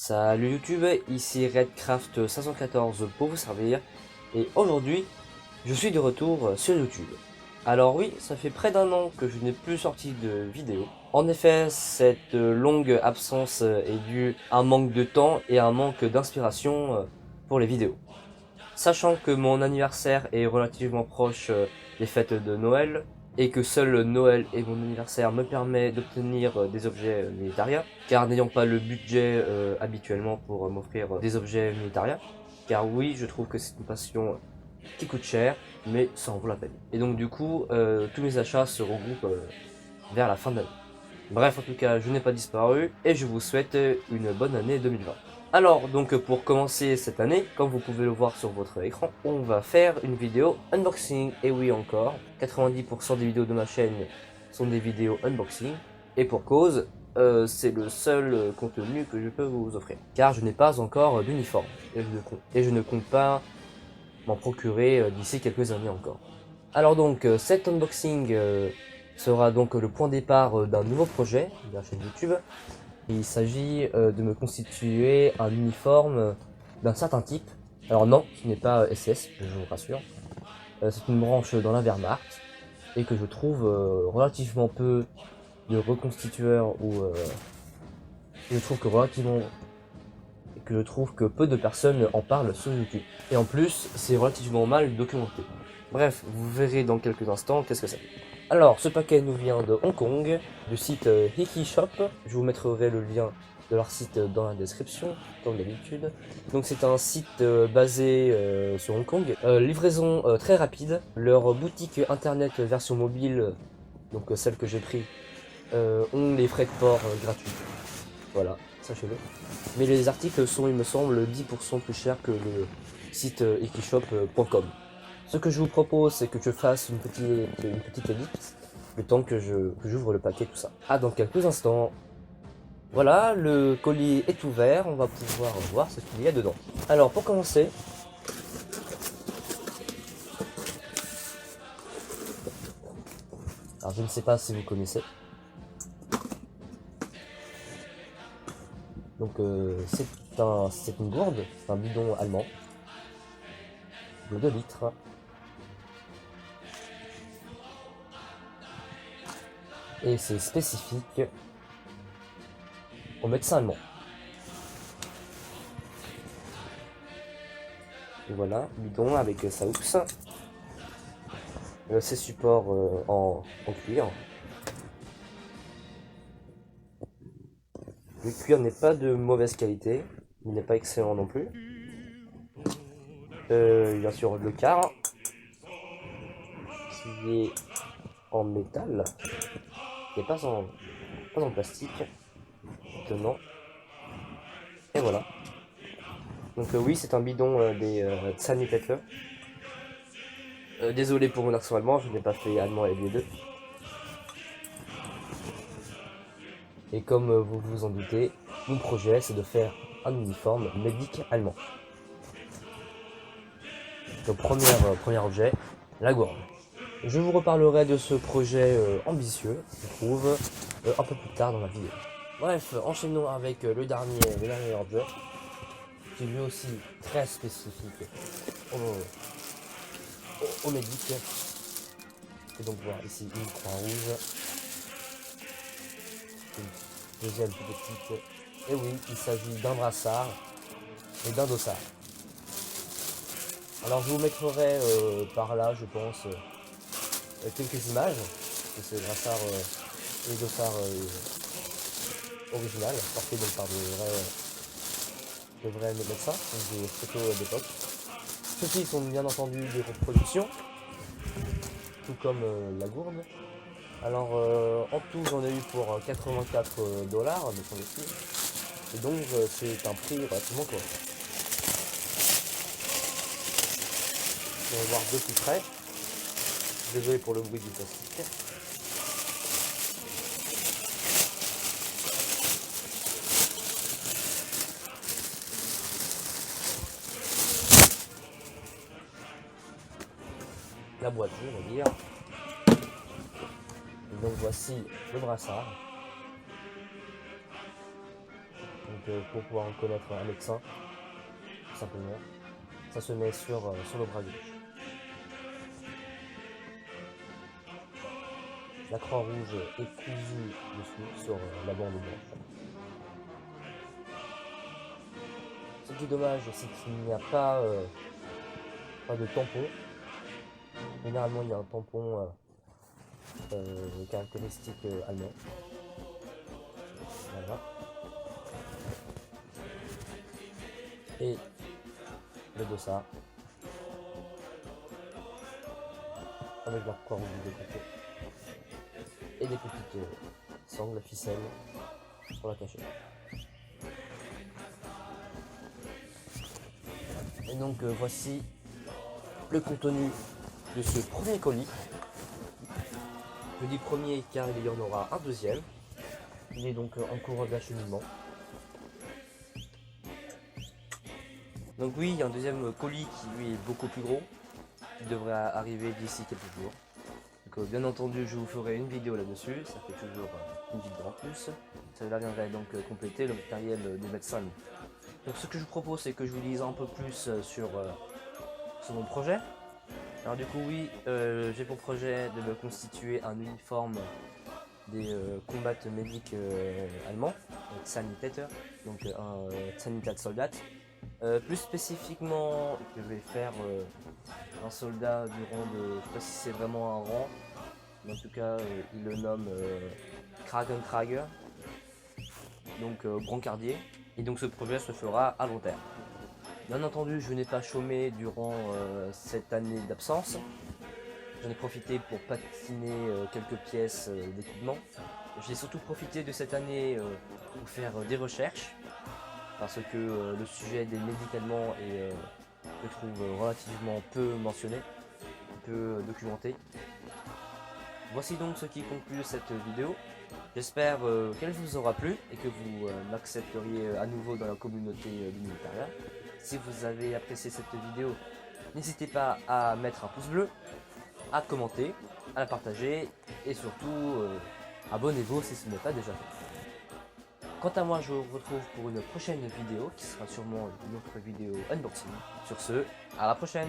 Salut YouTube, ici Redcraft514 pour vous servir, et aujourd'hui je suis de retour sur YouTube. Alors oui, ça fait près d'un an que je n'ai plus sorti de vidéo. En effet, cette longue absence est due à un manque de temps et à un manque d'inspiration pour les vidéos. Sachant que mon anniversaire est relativement proche des fêtes de Noël, et que seul Noël et mon anniversaire me permet d'obtenir des objets militaria, car n'ayant pas le budget habituellement pour m'offrir des objets militaria, car oui, je trouve que c'est une passion qui coûte cher, mais ça en vaut la peine. Et donc du coup, tous mes achats se regroupent vers la fin de l'année. Bref, en tout cas, je n'ai pas disparu, et je vous souhaite une bonne année 2020. Alors, donc pour commencer cette année, comme vous pouvez le voir sur votre écran, on va faire une vidéo unboxing. Et oui encore, 90% des vidéos de ma chaîne sont des vidéos unboxing. Et pour cause, c'est le seul contenu que je peux vous offrir. Car je n'ai pas encore d'uniforme. Et je ne compte pas m'en procurer d'ici quelques années encore. Alors donc, cet unboxing sera donc le point départ d'un nouveau projet de la chaîne YouTube. Il s'agit de me constituer un uniforme d'un certain type. Alors non, ce n'est pas SS, je vous rassure. C'est une branche dans la Wehrmacht et que je trouve relativement peu de reconstitueurs ou je trouve que peu de personnes en parlent sur YouTube. Et en plus, c'est relativement mal documenté. Bref, vous verrez dans quelques instants qu'est-ce que c'est. Alors, ce paquet nous vient de Hong Kong, du site Hikishop. Je vous mettrai le lien de leur site dans la description, comme d'habitude. Donc c'est un site basé sur Hong Kong. Livraison très rapide. Leur boutique internet version mobile, donc celle que j'ai pris, ont les frais de port gratuits. Voilà, sachez-le. Mais les articles sont, il me semble, 10% plus chers que le site ikishop.com. Ce que je vous propose, c'est que je fasse une petite edit, le temps que j'ouvre le paquet, tout ça. Ah, dans quelques instants. Voilà, le colis est ouvert, on va pouvoir voir ce qu'il y a dedans. Alors, pour commencer, alors je ne sais pas si vous connaissez. Donc, c'est une gourde, c'est un bidon allemand de 2 litres. Et c'est spécifique aux médecins allemands. Et voilà, bidon avec sa housse. Ses supports en cuir. Le cuir n'est pas de mauvaise qualité, il n'est pas excellent non plus. Bien sûr le car, qui est en métal, qui n'est pas en plastique, étonnant. Et voilà. Donc oui, c'est un bidon des Sanität. Désolé pour mon accent allemand, je n'ai pas fait allemand et les deux. Et comme vous vous en doutez, mon projet c'est de faire un uniforme médic allemand. Donc premier objet, la gourde. Je vous reparlerai de ce projet ambitieux, je trouve, un peu plus tard dans la vidéo. Bref, enchaînons avec le dernier objet, qui est lui aussi très spécifique au médic. Et donc voilà, ici une croix rouge, une deuxième plus petite. Et oui, il s'agit d'un brassard et d'un dossard. Alors je vous mettrai par là, je pense, quelques images de ces brassards et dossards original, porté donc par de vrais médecins, donc des photos d'époque. Ceux-ci sont bien entendu des reproductions, tout comme la gourde. Alors en tout j'en ai eu pour 84 $, me semble-t-il. Et donc c'est un prix relativement correct. On va voir de plus près. Désolé pour le bruit du plastique. La boîte, je vais dire. Et donc voici le brassard. Donc pour pouvoir reconnaître un médecin, tout simplement, ça se met sur le bras gauche. La croix rouge est cousue dessus sur la bande blanche. Ce qui est dommage, c'est qu'il n'y a pas de tampon. Généralement, il y a un tampon caractéristique allemand. Voilà. Et le dossard avec la croix rouge de côté. Et des petites sangles, ficelles pour la cacher. Et donc voici le contenu de ce premier colis. Je dis premier car il y en aura un deuxième. Il est donc en cours d'acheminement. Donc oui, il y a un deuxième colis qui lui est beaucoup plus gros, qui devrait arriver d'ici quelques jours. Donc bien entendu, je vous ferai une vidéo là-dessus, ça fait toujours une vidéo en plus. Cela viendrait donc compléter le matériel des médecins. Donc ce que je vous propose, c'est que je vous dise un peu plus sur mon projet. Alors du coup oui, j'ai pour projet de me constituer un uniforme des combats médics allemands, Sanitäter, donc un Sanitätssoldat. Plus spécifiquement, je vais faire un soldat du rang de, je ne sais pas si c'est vraiment un rang, mais en tout cas il le nomme Kragenkrager, donc brancardier, et donc ce projet se fera à long terme. Bien entendu, je n'ai pas chômé durant cette année d'absence. J'en ai profité pour patiner quelques pièces d'équipement. J'ai surtout profité de cette année pour faire des recherches, parce que le sujet des médicaments est, je trouve, relativement peu mentionné, peu documenté. Voici donc ce qui conclut cette vidéo. J'espère qu'elle vous aura plu et que vous m'accepteriez à nouveau dans la communauté du militaire. Si vous avez apprécié cette vidéo, n'hésitez pas à mettre un pouce bleu, à commenter, à la partager et surtout abonnez-vous si ce n'est pas déjà fait. Quant à moi, je vous retrouve pour une prochaine vidéo qui sera sûrement une autre vidéo unboxing. Sur ce, à la prochaine!